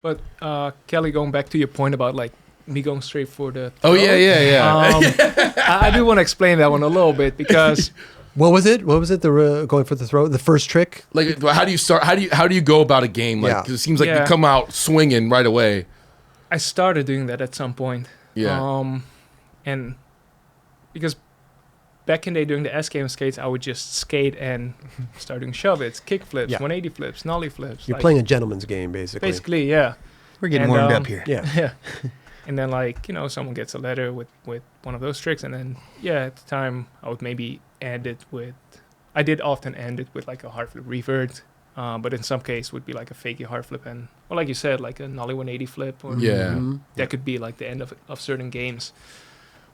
But Kelly, going back to your point about like me going straight for the Oh throw, yeah. I do want to explain that one a little bit because What was it? The going for the throw? The first trick? Like, how do you start? How do you go about a game? Like, 'cause it seems like you come out swinging right away. I started doing that at some point. Yeah. And because back in the day during the S game skates, I would just skate and start doing shove it's, kick flips, 180 flips, nollie flips. You're playing a gentleman's game, basically. Basically, yeah. We're getting warmed up here. Yeah. Yeah. And then, like, you know, someone gets a letter with one of those tricks. And then, at the time, I would maybe end it with... I did often end it with, like, a hard flip revert. But in some case, would be, like, a fakey hard flip. And, well, like you said, like a nollie 180 flip. Or that could be, like, the end of certain games.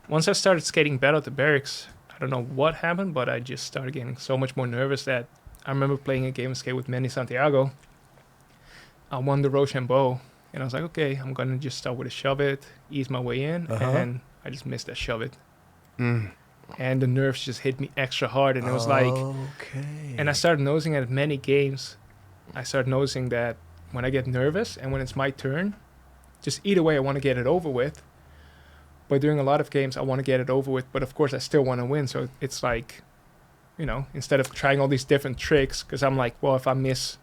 Once I started skating better at the barracks, I don't know what happened, but I just started getting so much more nervous that I remember playing a game of skate with Manny Santiago. I won the Rochambeau. And I was like, okay, I'm going to just start with a shove it, ease my way in, and I just missed that shove it. And the nerves just hit me extra hard, and it was like... And I started noticing at many games, I started noticing that when I get nervous and when it's my turn, just either way I want to get it over with. But during a lot of games, I want to get it over with, but of course I still want to win. So it's like, you know, instead of trying all these different tricks, because I'm like, well, if I miss...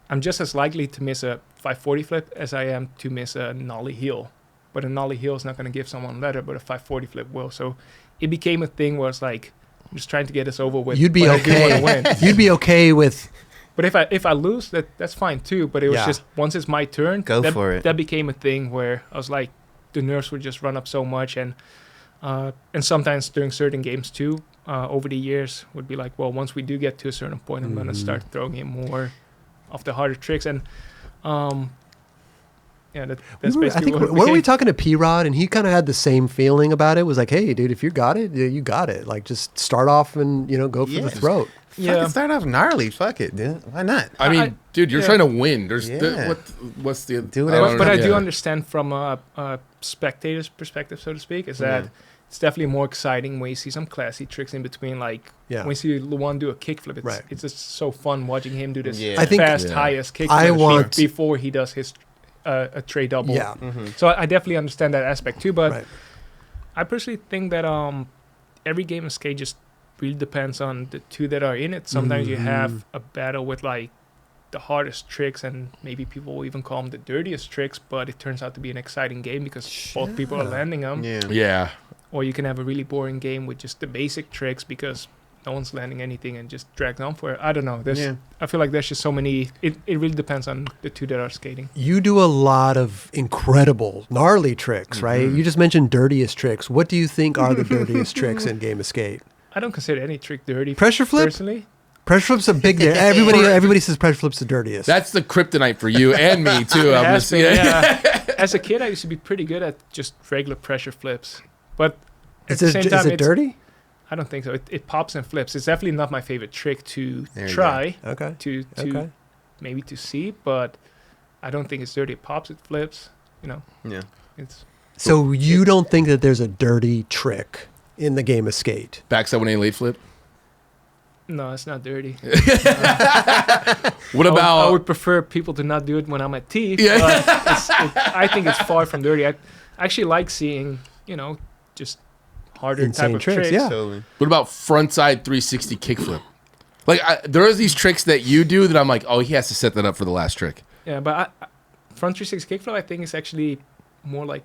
I'm just as likely to miss a 540 flip as I am to miss a nollie heel. But a nollie heel is not going to give someone a letter, but a 540 flip will. So it became a thing where it's like, I'm just trying to get this over with. You'd be okay. I do want to win. You'd be okay with... But if I lose, that's fine too. But it was just, once it's my turn, Go for it. That became a thing where I was like, the nerves would just run up so much. And sometimes during certain games too, over the years, would be like, well, once we do get to a certain point, I'm going to start throwing in more of the harder tricks. And that's basically what weren't we talking to P-Rod, and he kind of had the same feeling about it? Was like, hey, dude, if you got it, you got it. Like, just start off and, go for the throat. Fucking start off gnarly. Fuck it, dude. Why not? I mean, dude, you're trying to win. There's what's the... But I do understand from a spectator's perspective, so to speak, is that it's definitely more exciting when you see some classy tricks in between. Like when you see Luan do a kickflip, it's just so fun watching him do this highest kickflip before he does his a tray double. Yeah. So I definitely understand that aspect too. But I personally think that every game of skate just really depends on the two that are in it. Sometimes you have a battle with like the hardest tricks, and maybe people will even call them the dirtiest tricks, but it turns out to be an exciting game because both people are landing them. Yeah. Or you can have a really boring game with just the basic tricks because no one's landing anything and just drags on for it. I don't know. I feel like there's just so many. It really depends on the two that are skating. You do a lot of incredible, gnarly tricks, right? You just mentioned dirtiest tricks. What do you think are the dirtiest tricks in game of skate? I don't consider any trick dirty. Pressure flip? Personally. Pressure flip's a big deal. Everybody says pressure flip's the dirtiest. That's the kryptonite for you and me too. As a kid, I used to be pretty good at just regular pressure flips, but at the same time, is it dirty? I don't think so. It pops and flips. It's definitely not my favorite trick to try. Okay. To maybe to see, but I don't think it's dirty. It pops, it flips. Yeah. So you don't think that there's a dirty trick in the game of skate? Backside 180 late flip? No, it's not dirty. What about... I would prefer people to not do it when I'm at T. Yeah. I think it's far from dirty. I actually like seeing, just harder insane type of tricks. Yeah. Totally. What about frontside 360 kickflip? Like, there are these tricks that you do that I'm like, oh, he has to set that up for the last trick. Yeah, but front 360 kickflip, I think, is actually more like,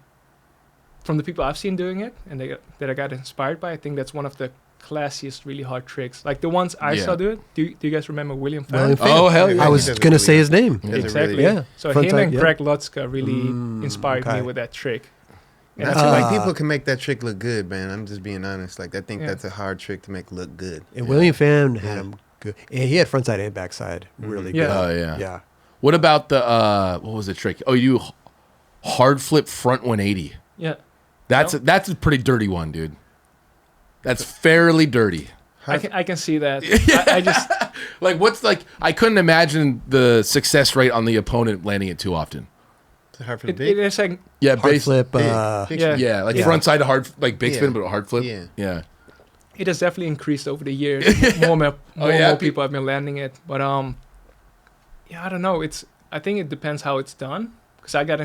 from the people I've seen doing it and that I got inspired by, I think that's one of the classiest, really hard tricks. Like the ones I saw do it. Do you guys remember William Fan? Oh, hell yeah. I was going to say his name. Exactly. Yeah. So him and Greg Lutzka really inspired me with that trick. And I feel like people can make that trick look good, man. I'm just being honest. Like, I think that's a hard trick to make look good. And William Fan had him good. And he had frontside and backside really good. Oh, yeah. What about the, what was the trick? Oh, you hard flip front 180. Yeah. That's a pretty dirty one, dude. That's fairly dirty. I can see that. I just... Like, I couldn't imagine the success rate on the opponent landing it too often. Hard flip it is like hard flip. Front side to hard, like big spin, but a hard flip. Yeah. It has definitely increased over the years. more people have been landing it, but I don't know. I think it depends how it's done. because I got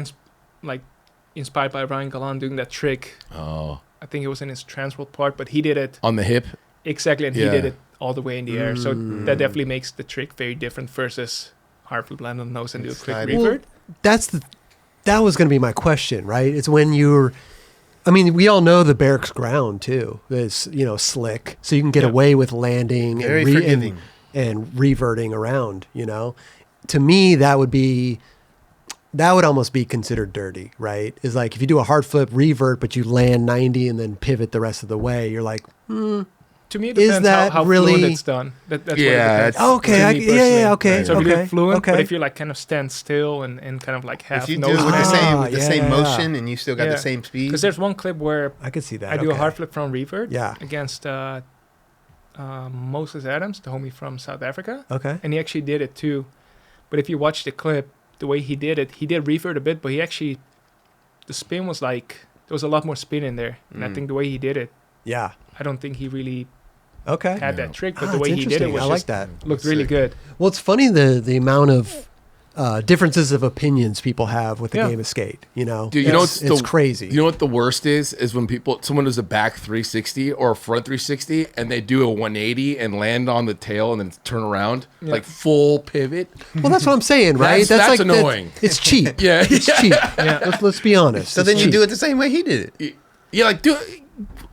inspired by Ryan Galan doing that trick. Oh, I think it was in his transworld part, but he did it on the hip. exactly, and Yeah. he did it all the way in the air. So that definitely makes the trick very different versus hard flip land on the nose and do a quick Slide it. revert. That was going to be my question, right? It's when you're, I mean, we all know the Barracks ground too. It's, slick. So you can get Yeah. away with landing Very and, forgiving. and reverting around, To me, that would almost be considered dirty, right? Is like if you do a hard flip revert, but you land 90 and then pivot the rest of the way, you're like, To me, it Is depends that how really- fluent it's done. That's what it Yeah, depends. it's- okay, To me personally. okay. So if you do it fluent, okay. but if you like kind of stand still and kind of like half If you do nose it with the Ah, same with the yeah, same yeah. motion and you still got Yeah. the same speed. because there's one clip where I could see that. I do a okay. hard flip from revert Yeah. against Moses Adams, the homie from South Africa, Okay. and he actually did it too. But if you watch the clip, the way he did it, he did revert a bit, but the spin was like there was a lot more spin in there, and I think the way he did it, Yeah. I don't think he really Okay. had that trick, but Ah, the way it's he did it interesting. was I like just that. looked really Sick. good. Well, it's funny the amount of differences of opinions people have with the Yeah. game of skate. Dude, it's crazy. You know what the worst is when someone does a back 360 or a front 360 and they do a 180 and land on the tail and then turn around Yeah. like full pivot. Well, that's what I'm saying, right? That's like annoying. It's cheap. Yeah, It's cheap. Let's be honest. so then you do it the same way he did it. Yeah, like do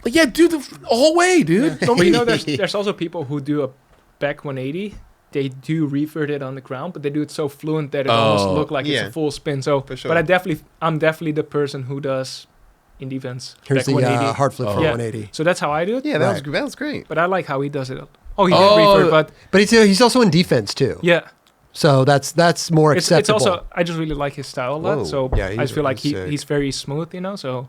the whole way, dude. Don't But be there's also people who do a back 180. They do revert it on the ground, but they do it so fluent that it almost look like it's yeah. a full spin. So, For sure. but I'm definitely the person who does in defense Here's back the 180. hard flip for Yeah. 180. So that's how I do it. Yeah, Right. that was great. But I like how he does it. Oh, he did Oh. revert, but But he's also in defense too. yeah, So that's more it's acceptable. also I just really like his style a lot. Whoa. So Yeah, I he's just feel like really sick. he's very smooth, So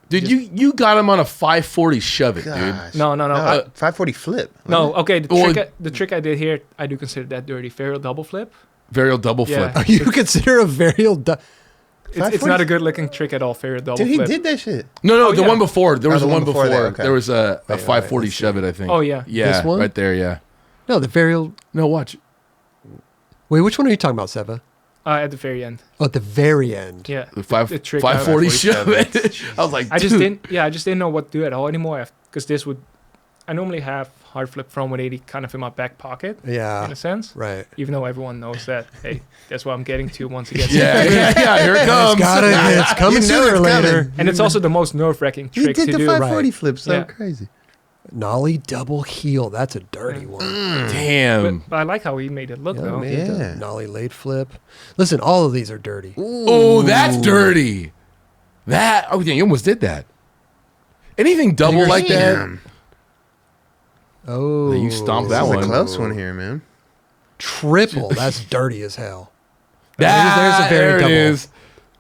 Dude, you got him on a 540 shove it, dude. Gosh. no. 540 flip. No, okay. Well, The trick I did here, I do consider that dirty. Varial double flip. Varial double Yeah. flip. you consider a varial. It's not a good looking trick at all. Varial double Dude, he flip. did that shit. No, Oh, the yeah. one before. There was the a one one before before. that, okay. There was a Wait, 540 let's shove it, I think. Oh, yeah. Yeah, This one? right there, yeah. No, the varial. No, watch. Wait, which one are you talking about, Seva? At the very end. Oh, at the very end. Yeah. The The trick 540 I- shove it. I was like, I just dude. didn't know what to do at all anymore because I normally have hard flip from 180 kind of in my back pocket Yeah. in a sense, Right. even though everyone knows that, hey, that's what I'm getting to once it gets Yeah, here it comes. It's coming You know sooner or it's later. coming. And it's also the most nerve-wracking He trick did to the do. 540 Right. flip so Yeah. crazy. Nollie double heel. That's a dirty one. Damn. But I like how he made it look, though. man, Yeah. Nollie late flip. Listen, all of these are dirty. Oh, that's dirty. Oh, damn, you almost did that. Anything double like that? Damn. Oh. You stomped that That was one. a close one here, man. Triple. That's dirty as hell. There's a very double. It is.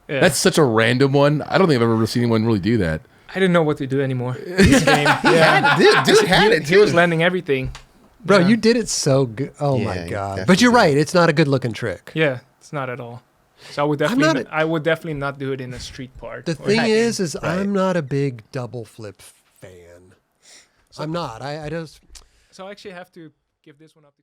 Yeah. That's such a random one. I don't think I've ever seen anyone really do that. I didn't know what to do anymore. This game. Yeah. Dude had it He too. was landing everything. Bro, Yeah. you did it so good. Oh Yeah, my you god! definitely But you're did. right. It's not a good looking trick. Yeah, it's not at all. So I would definitely not do it in a street part. The or- thing is Right. I'm not a big double flip fan. I'm not. I just. So I actually have to give this one up to